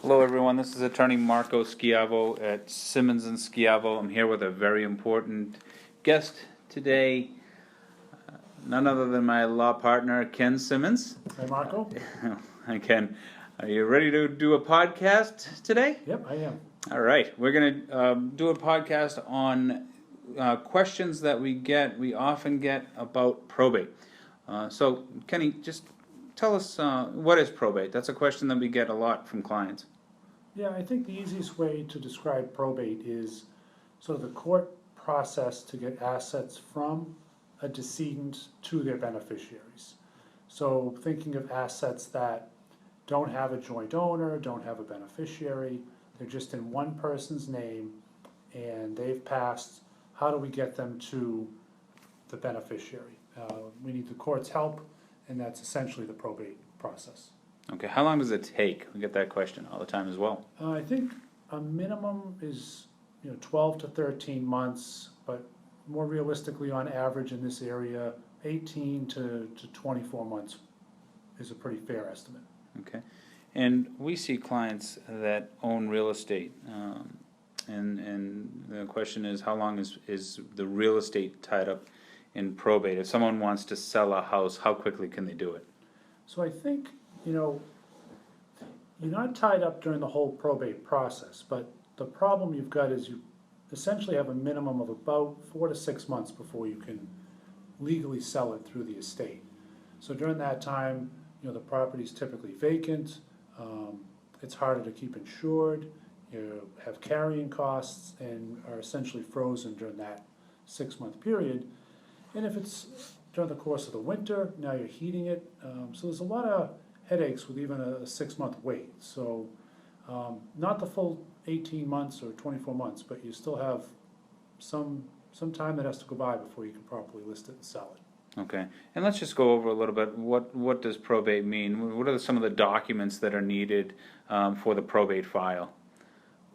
Hello everyone, this is attorney Marco Schiavo at Simmons and Schiavo. I'm here with a very important guest today, none other than my law partner Ken Simmons. Hi Marco. Hi Ken. Are you ready to do a podcast today? Yep, I am. All right, we're going to do a podcast on questions that we often get about probate. So Kenny, just tell us what is probate? That's a question that we get a lot from clients. Yeah, I think the easiest way to describe probate is sort of the court process to get assets from a decedent to their beneficiaries. So thinking of assets that don't have a joint owner, don't have a beneficiary, they're just in one person's name and they've passed, how do we get them to the beneficiary? We need the court's help, and that's essentially the probate process. Okay, how long does it take? We get that question all the time as well. I think a minimum is 12 to 13 months, but more realistically on average in this area, 18 to 24 months is a pretty fair estimate. Okay, and we see clients that own real estate, and the question is, how long is the real estate tied up in probate? If someone wants to sell a house, how quickly can they do it? So I think, you're not tied up during the whole probate process, but the problem you've got is you essentially have a minimum of about 4 to 6 months before you can legally sell it through the estate. So during that time, the property's typically vacant, it's harder to keep insured, you have carrying costs and are essentially frozen during that 6-month period. And if it's during the course of the winter, now you're heating it, so there's a lot of headaches with even a 6-month wait. So not the full 18 months or 24 months, but you still have some time that has to go by before you can properly list it and sell it. Okay, and let's just go over a little bit, what does probate mean? What are some of the documents that are needed for the probate file?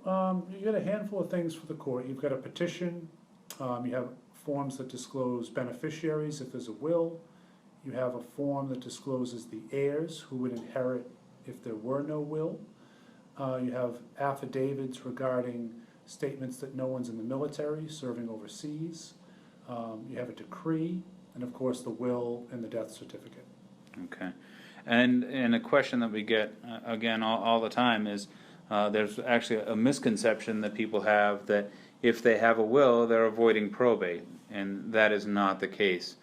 You get a handful of things for the court. You've got a petition, you have forms that disclose beneficiaries if there's a will. You have a form that discloses the heirs who would inherit if there were no will. You have affidavits regarding statements that no one's in the military serving overseas. You have a decree, and of course the will and the death certificate. Okay, and a question that we get again all the time is there's actually a misconception that people have that if they have a will, they're avoiding probate, and that is not the case.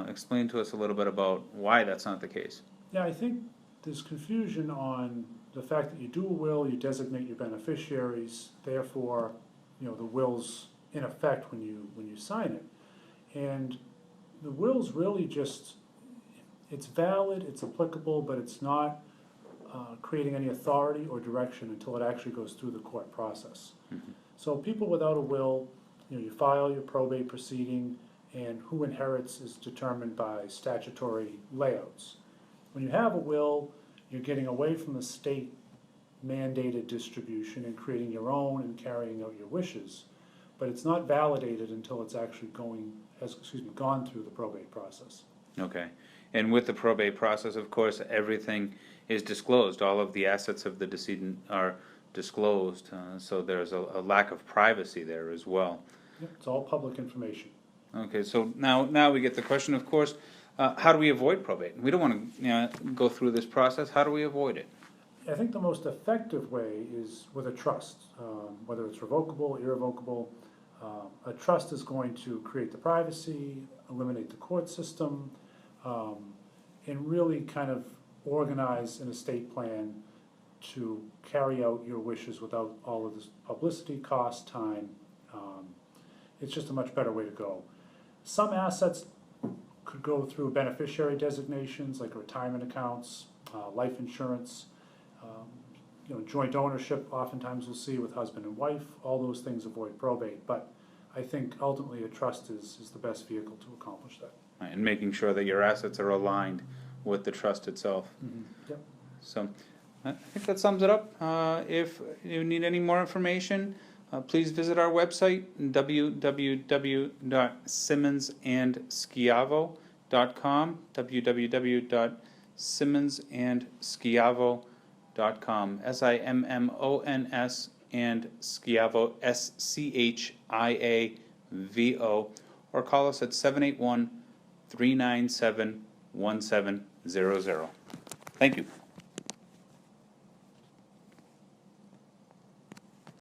Explain to us a little bit about why that's not the case. Yeah, I think there's confusion on the fact that you do a will, you designate your beneficiaries, therefore, the will's in effect when you sign it. And the will's really just, it's valid, it's applicable, but it's not creating any authority or direction until it actually goes through the court process. Mm-hmm. So people without a will, you file your probate proceeding, and who inherits is determined by statutory layouts. When you have a will, you're getting away from the state mandated distribution and creating your own and carrying out your wishes, but it's not validated until it's actually gone through the probate process. Okay, and with the probate process, of course, everything is disclosed. All of the assets of the decedent are disclosed, so there's a lack of privacy there as well. Yep, it's all public information. Okay, so now we get the question, of course, how do we avoid probate? We don't want to go through this process. How do we avoid it? I think the most effective way is with a trust, whether it's revocable, irrevocable. A trust is going to create the privacy, eliminate the court system, and really kind of organize an estate plan to carry out your wishes without all of this publicity, cost, time. It's just a much better way to go. Some assets could go through beneficiary designations like retirement accounts, life insurance, joint ownership. Oftentimes we'll see with husband and wife. All those things avoid probate, but I think ultimately a trust is the best vehicle to accomplish that. Right, and making sure that your assets are aligned with the trust itself. Mm-hmm. Yep. So I think that sums it up. If you need any more information, please visit our website, www.simmonsandSchiavo.com, www.simmonsandSchiavo.com. Simmons, and Schiavo, Schiavo, or call us at 781-397-1700. Thank you.